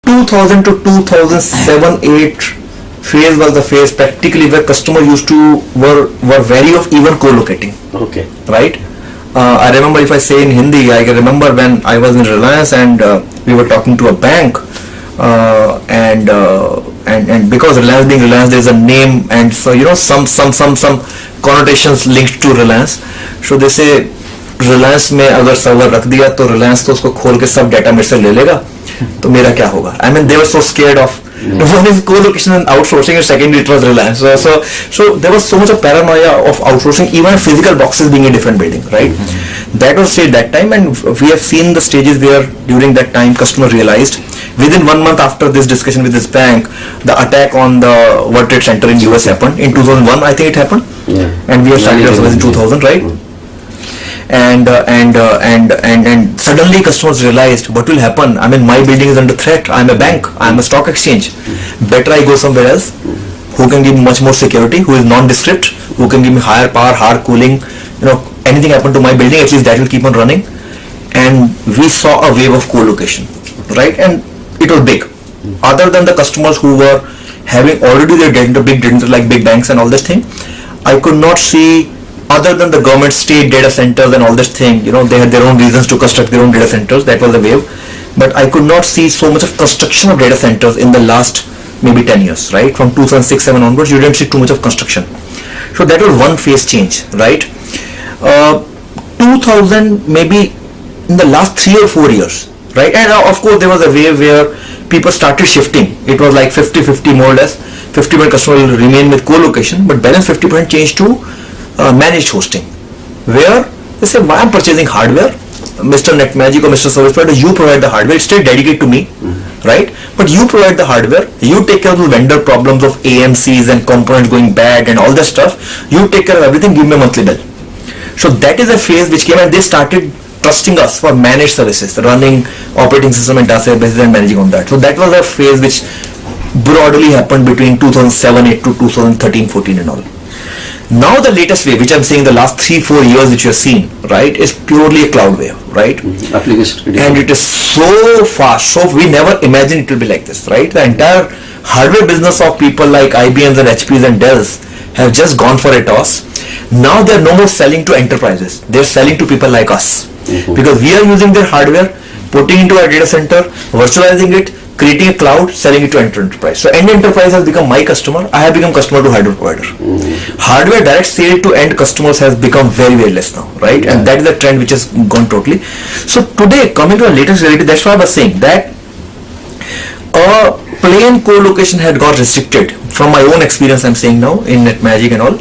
2000 to 2007-8 phase was the phase practically where customers were wary of even co-locating. Okay. Right? I remember, if I say in Hindi, I can remember when I was in Reliance and we were talking to a bank, and because Reliance being Reliance, there is a name, and so some connotations linked to Reliance. So they say Reliance में अगर server रख दिया तो Reliance तो उसको खोल के सब डाटा मेरे से ले लेगा, तो मेरा क्या होगा? I mean, they were so scared of. One is co-location and outsourcing, and secondly it was Reliance. So there was so much of paranoia of outsourcing, even physical boxes being in different building, right? That was said that time, and we have seen the stages where during that time customer realized. Within 1 month after this discussion with this bank, the attack on the World Trade Center in US happened. In 2001, I think it happened, and we have started ourselves in 2000, right? And suddenly customers realized what will happen. I mean, my building is under threat. I'm a bank. I'm a stock exchange. Better I go somewhere else who can give me much more security, who is nondescript, who can give me higher power, higher cooling. Anything happen to my building, at least that will keep on running. And we saw a wave of co-location, right? And it was big. Other than the customers who were having already their data, big data like big banks and all that thing, I could not see. Other than the government, state data centers and all this thing, they had their own reasons to construct their own data centers. That was the wave. But I could not see so much of construction of data centers in the last maybe 10 years, right? From 2006-7 onwards, you didn't see too much of construction. So that was one phase change, right? 2000, maybe in the last 3 or 4 years, right? And of course, there was a wave where people started shifting. It was like 50-50 more or less. 50% customers will remain with co-location, but balance 50% changed to managed hosting, where they say, why I'm purchasing hardware, Mr. Netmagic or Mr. Service Provider, you provide the hardware, it's still dedicated to me, right? But you provide the hardware, you take care of the vendor problems of AMCs and components going bad and all that stuff, you take care of everything, give me a monthly bill. So that is a phase which came, and they started trusting us for managed services, running operating system and databases and managing on that. So that was a phase which broadly happened between 2007-8 to 2013-14 and all. Now the latest wave, which I'm saying the last 3-4 years which you have seen, right, is purely a cloud wave, right? Application. And it is so fast, so we never imagined it will be like this, right? The entire hardware business of people like IBMs and HPs and Dells have just gone for a toss. Now they are no more selling to enterprises, they are selling to people like us, because we are using their hardware, putting into our data center, virtualizing it, creating a cloud, selling it to enterprise. So end enterprise has become my customer. I have become customer to hardware provider. Hardware direct sale to end customers has become very, very less now, right? Yeah. And that is the trend which has gone totally. So today, coming to our latest reality, that's why I was saying that plain co-location had got restricted. From my own experience, I'm saying now in Netmagic and all,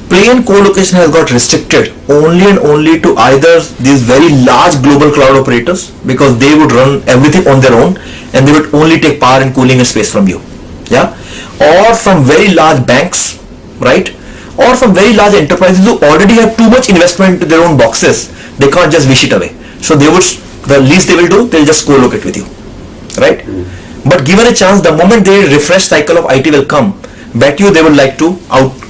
plain co-location has got restricted only and only to either these very large global cloud operators, because they would run everything on their own and they would only take power and cooling and space from you, yeah, or from very large banks, right, or from very large enterprises who already have too much investment into their own boxes. They can't just wish it away, so they would, the least they will do, they'll just co-locate with you, right? But given a chance, the moment they refresh cycle of IT will come, bet you they would like to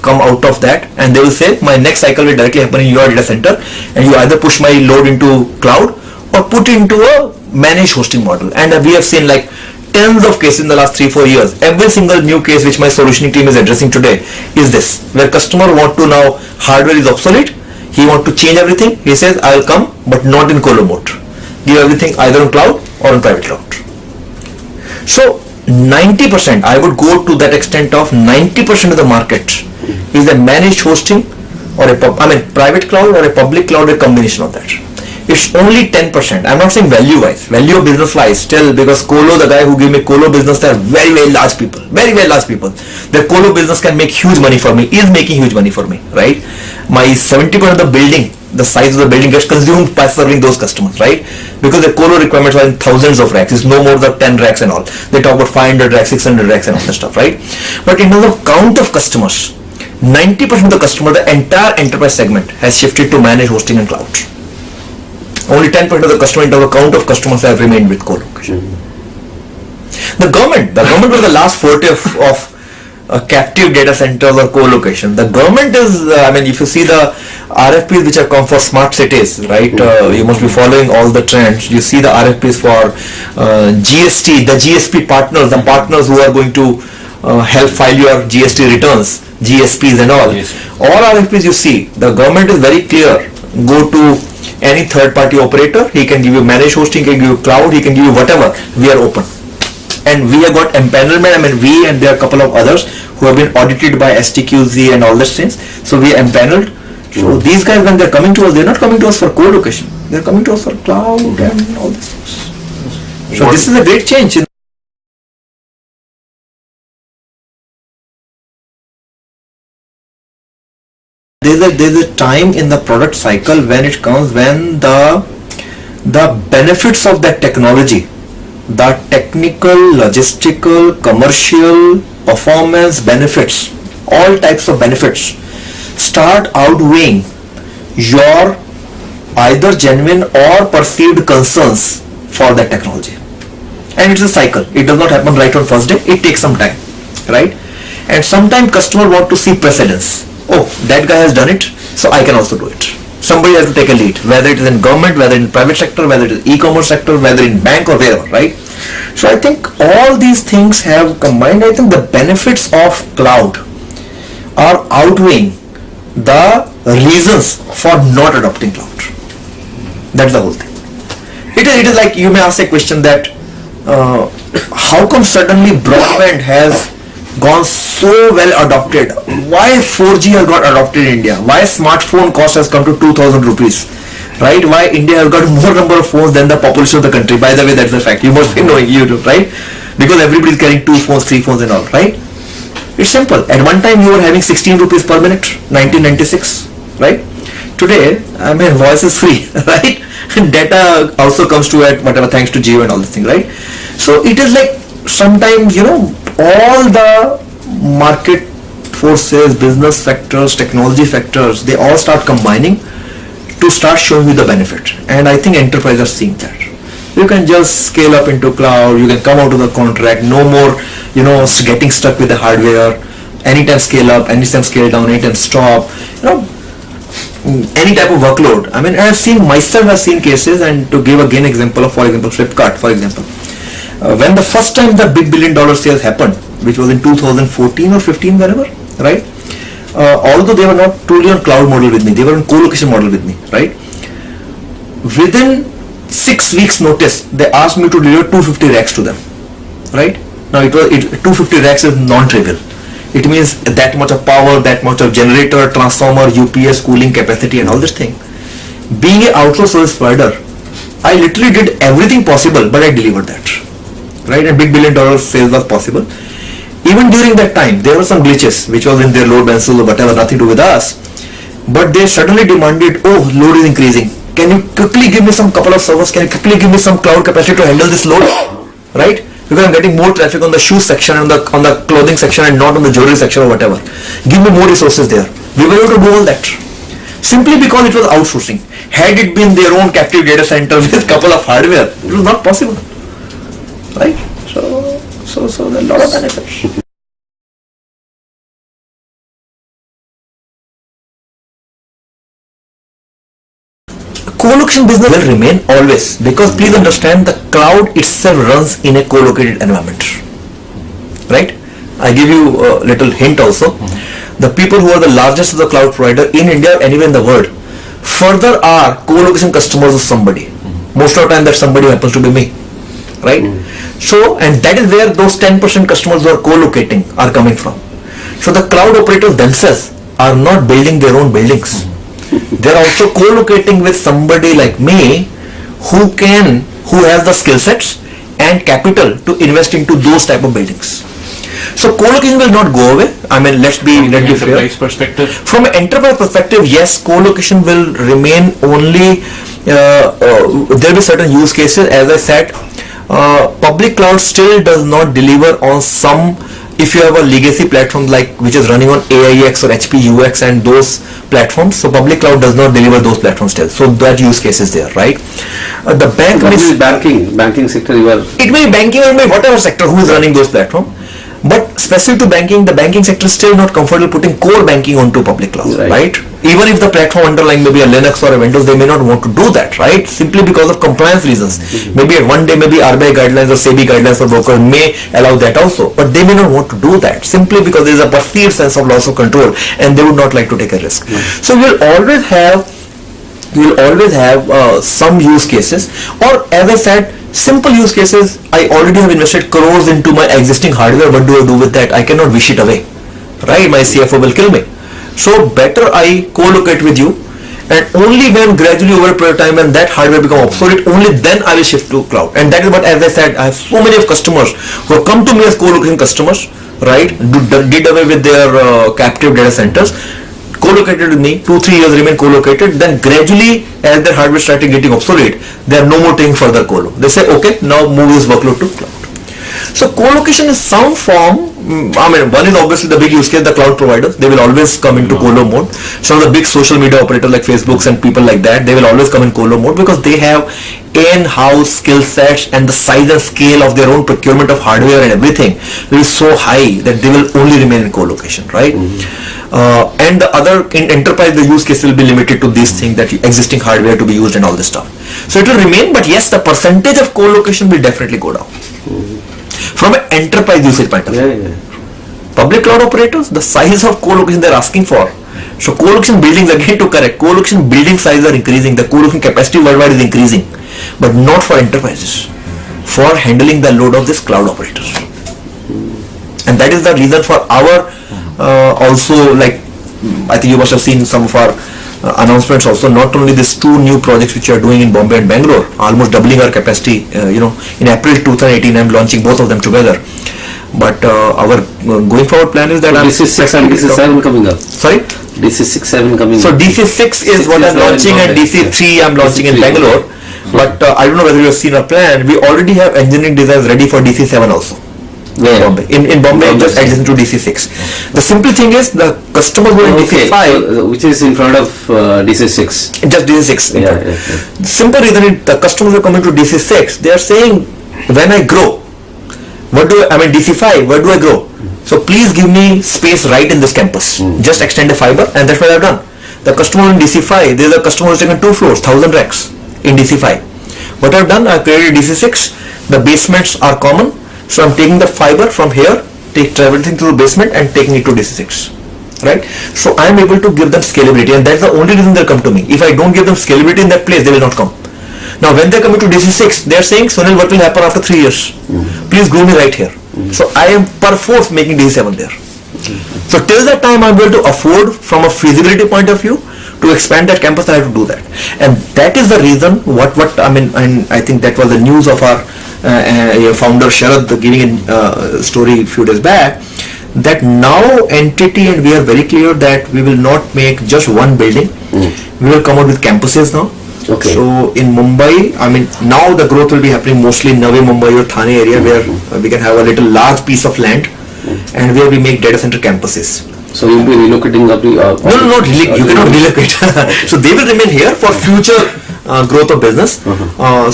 come out of that, and they will say my next cycle will directly happen in your data center, and you either push my load into cloud or put it into a managed hosting model. And we have seen like tens of cases in the last 3-4 years. Every single new case which my solutioning team is addressing today is this, where customer want to now, hardware is obsolete, he want to change everything, he says I will come but not in colo mode, give everything either on cloud or on private cloud. So 90%, I would go to that extent of 90% of the market is a managed hosting or a private cloud or a public cloud, a combination of that. It's only 10%. I'm not saying value wise, value of business wise still, because colo, the guy who gave me colo business, they are very, very large people, very, very large people. Their colo business can make huge money for me, is making huge money for me, right? My 70% of the building, the size of the building gets consumed by serving those customers, right? Because the colo requirements are in thousands of racks. It's no more than 10 racks and all. They talk about 500 racks, 600 racks and all that stuff, right? But in terms of count of customers, 90% of the customer, the entire enterprise segment has shifted to managed hosting and cloud. Only 10% of the customer in terms of count of customers have remained with co-location. The government was the last forte of captive data centers or co-location. The government is, if you see the RFPs which have come for smart cities, right? You must be following all the trends. You see the RFPs for GST, the GSP partners, the partners who are going to help file your GST returns, GSPs and all. Yes. All RFPs you see, the government is very clear. Go to any third-party operator. He can give you managed hosting, he can give you cloud, he can give you whatever. We are open. And we have got empanelment, we and there are a couple of others who have been audited by STQZ and all these things. So we are empaneled. So these guys, when they're coming to us, they're not coming to us for co-location. They're coming to us for cloud and all these things. So this is a great change. There's a time in the product cycle when it comes, when the benefits of that technology, the technical, logistical, commercial, performance benefits, all types of benefits start outweighing your either genuine or perceived concerns for that technology. And it's a cycle. It does not happen right on first day. It takes some time, right? And sometimes customer want to see precedence. Oh, that guy has done it, so I can also do it. Somebody has to take a lead, whether it is in government, whether in private sector, whether it is e-commerce sector, whether in bank or wherever, right? So I think all these things have combined. I think the benefits of cloud are outweighing the reasons for not adopting cloud. That's the whole thing. It is like you may ask a question that how come suddenly broadband has gone so well adopted? Why 4G has got adopted in India? Why smartphone cost has come to 2,000 rupees? Right? Why India has got more number of phones than the population of the country? By the way, that's a fact. You must be knowing, right? Because everybody is carrying 2 phones, 3 phones and all, right? It's simple. At one time you were having 16 rupees per minute, 1996, right? Today, voice is free, right? Data also comes to at whatever, thanks to Jio and all this thing, right? So it is like sometimes, all the market forces, business factors, technology factors, they all start combining to start showing you the benefit. And I think enterprises are seeing that. You can just scale up into cloud, you can come out of the contract, no more, getting stuck with the hardware, anytime scale up, anytime scale down, anytime stop, any type of workload. I've seen cases, and to give again example of, for example, Flipkart, for example. When the first time the big $1 billion sales happened, which was in 2014 or 15, wherever, right? Although they were not truly on cloud model with me, they were on co-location model with me, right? Within 6 weeks notice, they asked me to deliver 250 racks to them, right? Now 250 racks is non-trivial. It means that much of power, that much of generator, transformer, UPS, cooling capacity and all this thing. Being an outsourced service provider, I literally did everything possible, but I delivered that, right? And big $1 billion sales was possible. Even during that time, there were some glitches, which was in their load balances or whatever, nothing to do with us. But they suddenly demanded, oh, load is increasing. Can you quickly give me some couple of servers? Can you quickly give me some cloud capacity to handle this load? Right? Because I'm getting more traffic on the shoe section and on the clothing section and not on the jewelry section or whatever. Give me more resources there. We were able to do all that. Simply because it was outsourcing. Had it been their own captive data center with a couple of hardware, it was not possible. Right? So there are a lot of benefits. Co-location business will remain always, because please understand, the cloud itself runs in a co-located environment, right? I give you a little hint also. The people who are the largest of the cloud provider in India or anywhere in the world further are co-location customers of somebody. Most of the time that somebody happens to be me, right? So, and that is where those 10% customers who are co-locating are coming from. So the cloud operators themselves are not building their own buildings. They are also co-locating with somebody like me who has the skill sets and capital to invest into those type of buildings. So co-location will not go away. Let's be fair. Perspective. From an enterprise perspective, yes, co-location will remain only. There will be certain use cases. As I said, public cloud still does not deliver on some. If you have a legacy platform which is running on AIX or HP UX and those platforms, so public cloud does not deliver those platforms still. So that use case is there, right? The bank banking sector, it may be banking or may whatever sector who is running those platforms. But specific to banking, the banking sector is still not comfortable putting core banking onto public cloud, right? Even if the platform underlying maybe a Linux or a Windows, they may not want to do that, right? Simply because of compliance reasons. Maybe at one day, maybe RBI guidelines or SEBI guidelines for brokers may allow that also, but they may not want to do that simply because there is a perceived sense of loss of control and they would not like to take a risk. So you'll always have some use cases, or as I said, simple use cases. I already have invested crores into my existing hardware. What do I do with that? I cannot wish it away, right? My CFO will kill me. So better I co-locate with you, and only when gradually over a period of time when that hardware become obsolete, only then I will shift to cloud. And that is what, as I said, I have so many of customers who have come to me as co-location customers, right? Did away with their captive data centers, co-located with me, 2-3 years remain co-located, then gradually as their hardware started getting obsolete, they are no more taking further colo. They say, okay, now move this workload to cloud. So co-location is some form. I mean, one is obviously the big use case, the cloud providers. They will always come into colo mode. Some of the big social media operators like Facebooks and people like that, they will always come in colo mode because they have in-house skill sets, and the size and scale of their own procurement of hardware and everything will be so high that they will only remain in co-location, right? And the other, in enterprise, the use case will be limited to these things, that existing hardware to be used and all this stuff. So it will remain, but yes, the percentage of co-location will definitely go down from an enterprise usage point of view. Public cloud operators, the size of co-location they're asking for. So co-location buildings, again to correct, co-location building size are increasing, the co-location capacity worldwide is increasing, but not for enterprises, for handling the load of this cloud operators. And that is the reason for our also, like, I think you must have seen some of our announcements also, not only these 2 new projects which we are doing in Bombay and Bangalore, almost doubling our capacity, in April 2018 I'm launching both of them together. But our going forward plan is that DC6 and DC7 coming up. Sorry? DC6-7 coming up. So DC6 is what I'm launching, and DC3 I'm launching in Bangalore. But I don't know whether you have seen our plan. We already have engineering designs ready for DC7 also. Where? Bombay. In Bombay, just adjacent to DC6. The simple thing is, the customer who in DC5, which is in front of DC6. just DC6. The simple reason is, the customers who are coming to DC6, they are saying, when I grow, DC5, where do I grow? So please give me space right in this campus. Just extend a fiber, and that's what I've done. The customer in DC5, there's a customer who's taken 2 floors, 1,000 racks in DC5. What I've done, I've created DC6. The basements are common. So I'm taking the fiber from here, traversing through the basement and taking it to DC6, right? So I'm able to give them scalability, and that's the only reason they'll come to me. If I don't give them scalability in that place, they will not come. Now when they're coming to DC6, they're saying, Sunil, what will happen after 3 years? Please grow me right here. So I am perforce making DC7 there. So till that time I'm able to afford, from a feasibility point of view, to expand that campus, I have to do that. And that is the reason and I think that was the news of our founder Sharad giving a story a few days back, that now entity, and we are very clear that we will not make just one building. We will come out with campuses now. Okay. So in Mumbai, now the growth will be happening mostly in Navi Mumbai or Thane area, where we can have a little large piece of land, and where we make data center campuses. So you'll be relocating No, not really. You cannot relocate. So they will remain here for future growth of business.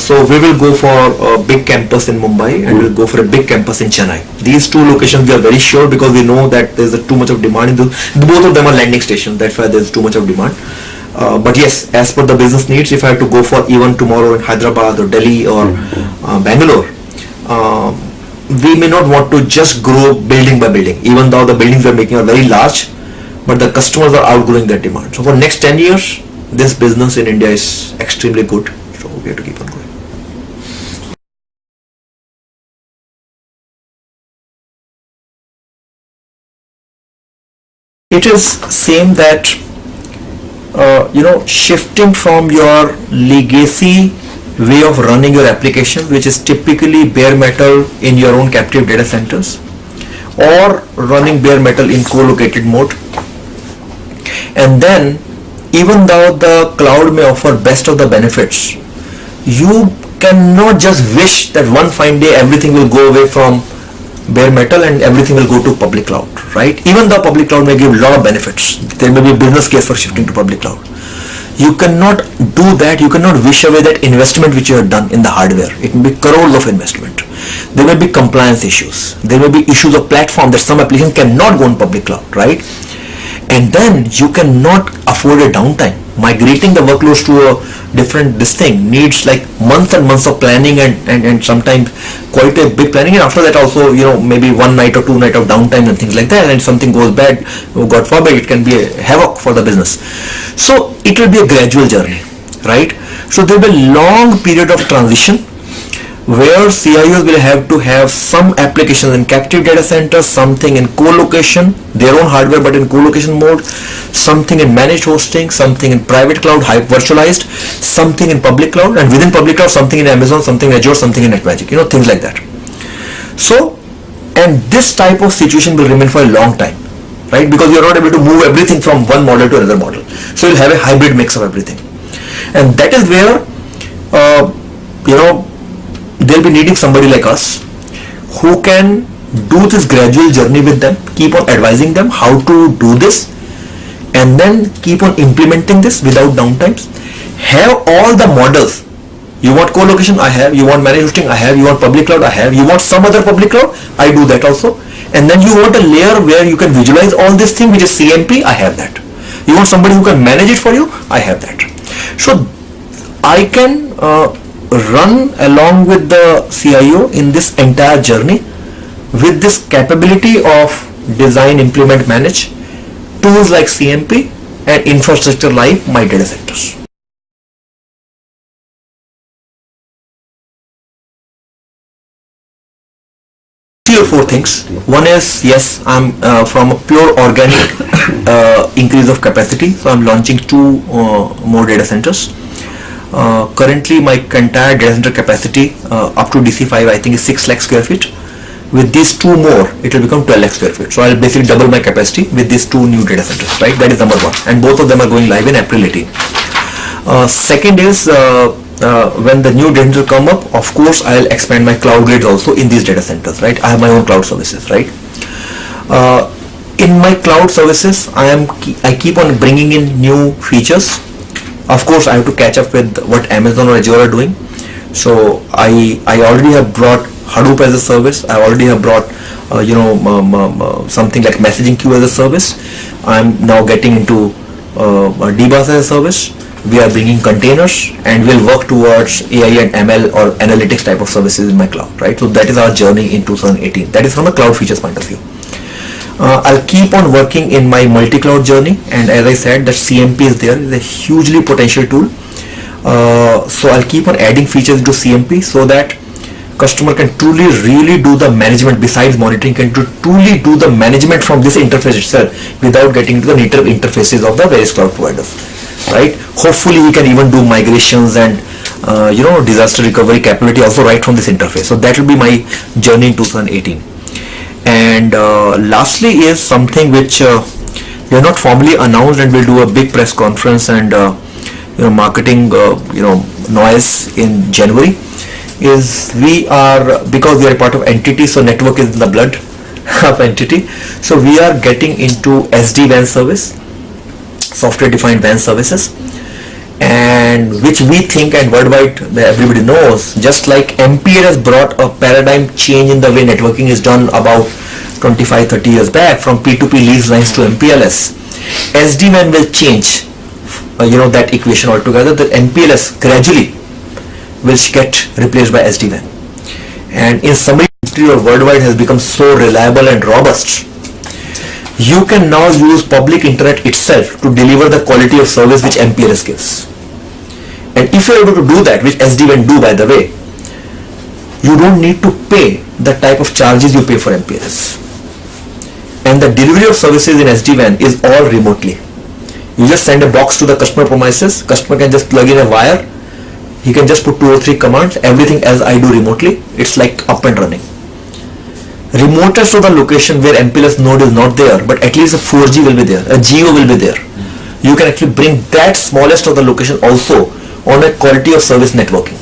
So we will go for a big campus in Mumbai, and we'll go for a big campus in Chennai. These 2 locations we are very sure, because we know that there's too much of demand in both of them are landing stations. That's why there's too much of demand. But yes, as per the business needs, if I have to go for even tomorrow in Hyderabad or Delhi or Bangalore, we may not want to just grow building by building, even though the buildings we are making are very large, but the customers are outgrowing their demand. So for next 10 years, this business in India is extremely good. So we have to keep on going. It is same that, shifting from your legacy way of running your application, which is typically bare metal in your own captive data centers, or running bare metal in co-located mode. And then, even though the cloud may offer best of the benefits, you cannot just wish that one fine day everything will go away from bare metal and everything will go to public cloud, right? Even though public cloud may give a lot of benefits, there may be a business case for shifting to public cloud. You cannot do that. You cannot wish away that investment which you have done in the hardware. It may be crores of investment. there may be compliance issues, there may be issues of platform that some application cannot go on public cloud, right? And then you cannot afford a downtime. Migrating the workloads to a different this thing needs like months and months of planning and sometimes quite a big planning, and after that also, you know, maybe 1 night or 2 night of downtime and things like that, and something goes bad, God forbid, it can be a havoc for the business. So it will be a gradual journey, right? So there will be a long period of transition where CIOs will have to have some applications in captive data centers, something in co-location, their own hardware but in co-location mode, something in managed hosting, something in private cloud, virtualized, something in public cloud, and within public cloud, something in Amazon, something in Azure, something in Netmagic, you know, things like that. So, and this type of situation will remain for a long time, right? Because you're not able to move everything from one model to another model. So you'll have a hybrid mix of everything. And that is where, you know, they'll be needing somebody like us who can do this gradual journey with them, keep on advising them how to do this, and then keep on implementing this without downtimes. Have all the models. You want co-location, I have. You want managed hosting, I have. You want public cloud, I have. You want some other public cloud, I do that also. And then you want a layer where you can visualize all this thing, which is CMP, I have that. You want somebody who can manage it for you, I have that. So I can run along with the CIO in this entire journey with this capability of design, implement, manage tools like CMP and infrastructure like my data centers. 3 or 4 things. One is, yes, I'm from a pure organic increase of capacity, so I'm launching 2 more data centers. Currently my entire data center capacity up to DC5 I think is 6 lakh square feet. With these 2 more, it will become 12 lakh square feet. So I'll basically double my capacity with these 2 new data centers, right? That is number 1. And both of them are going live in April 18. Second is, when the new data center come up, of course I'll expand my cloud grids also in these data centers, right? I have my own cloud services, right? In my cloud services, I keep on bringing in new features. Of course, I have to catch up with what Amazon or Azure are doing. So I already have brought Hadoop as a service. I already have brought something like messaging queue as a service. I'm now getting into DBaaS as a service. We are bringing containers, and we'll work towards AI and ML or analytics type of services in my cloud, right? So that is our journey in 2018. That is from a cloud features point of view. I'll keep on working in my multi-cloud journey, and as I said, that CMP is there, is a hugely potential tool. So I'll keep on adding features to CMP so that customer can truly really do the management besides monitoring, can truly do the management from this interface itself without getting into the native interfaces of the various cloud providers, right? Hopefully we can even do migrations and disaster recovery capability also right from this interface. So that will be my journey in 2018. And lastly is something which we have not formally announced, and we'll do a big press conference and marketing noise in January. Is because we are part of entity, so network is in the blood of entity. So we are getting into SD-WAN service, software defined WAN services, and which we think, and worldwide everybody knows, just like MPL has brought a paradigm change in the way networking is done about 25-30 years back from P2P lease lines to MPLS. SD-WAN will change that equation altogether. The MPLS gradually will get replaced by SD-WAN, and in summary, or worldwide has become so reliable and robust. You can now use public internet itself to deliver the quality of service which MPLS gives. And if you're able to do that, which SD-WAN do by the way, you don't need to pay the type of charges you pay for MPLS. And the delivery of services in SD-WAN is all remotely. You just send a box to the customer premises, customer can just plug in a wire, he can just put 2 or 3 commands, everything as I do remotely, it's like up and running. Remotest to the location where MPLS node is not there, but at least a 4G will be there, a Geo will be there. You can actually bring that smallest of the location also on a quality of service networking.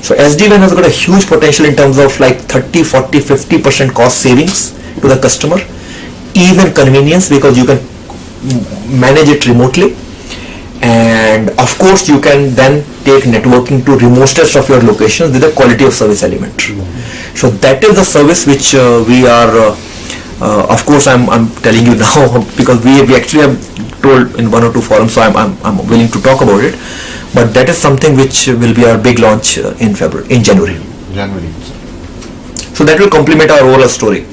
So SD-WAN has got a huge potential in terms of like 30, 40, 50% cost savings to the customer, even convenience because you can manage it remotely, and of course you can then take networking to remotest of your locations with a quality of service element. So that is the service which we are. Of course, I'm telling you now because we actually have told in one or two forums, so I'm willing to talk about it. But that is something which will be our big launch in January. January. So that will complement our overall story.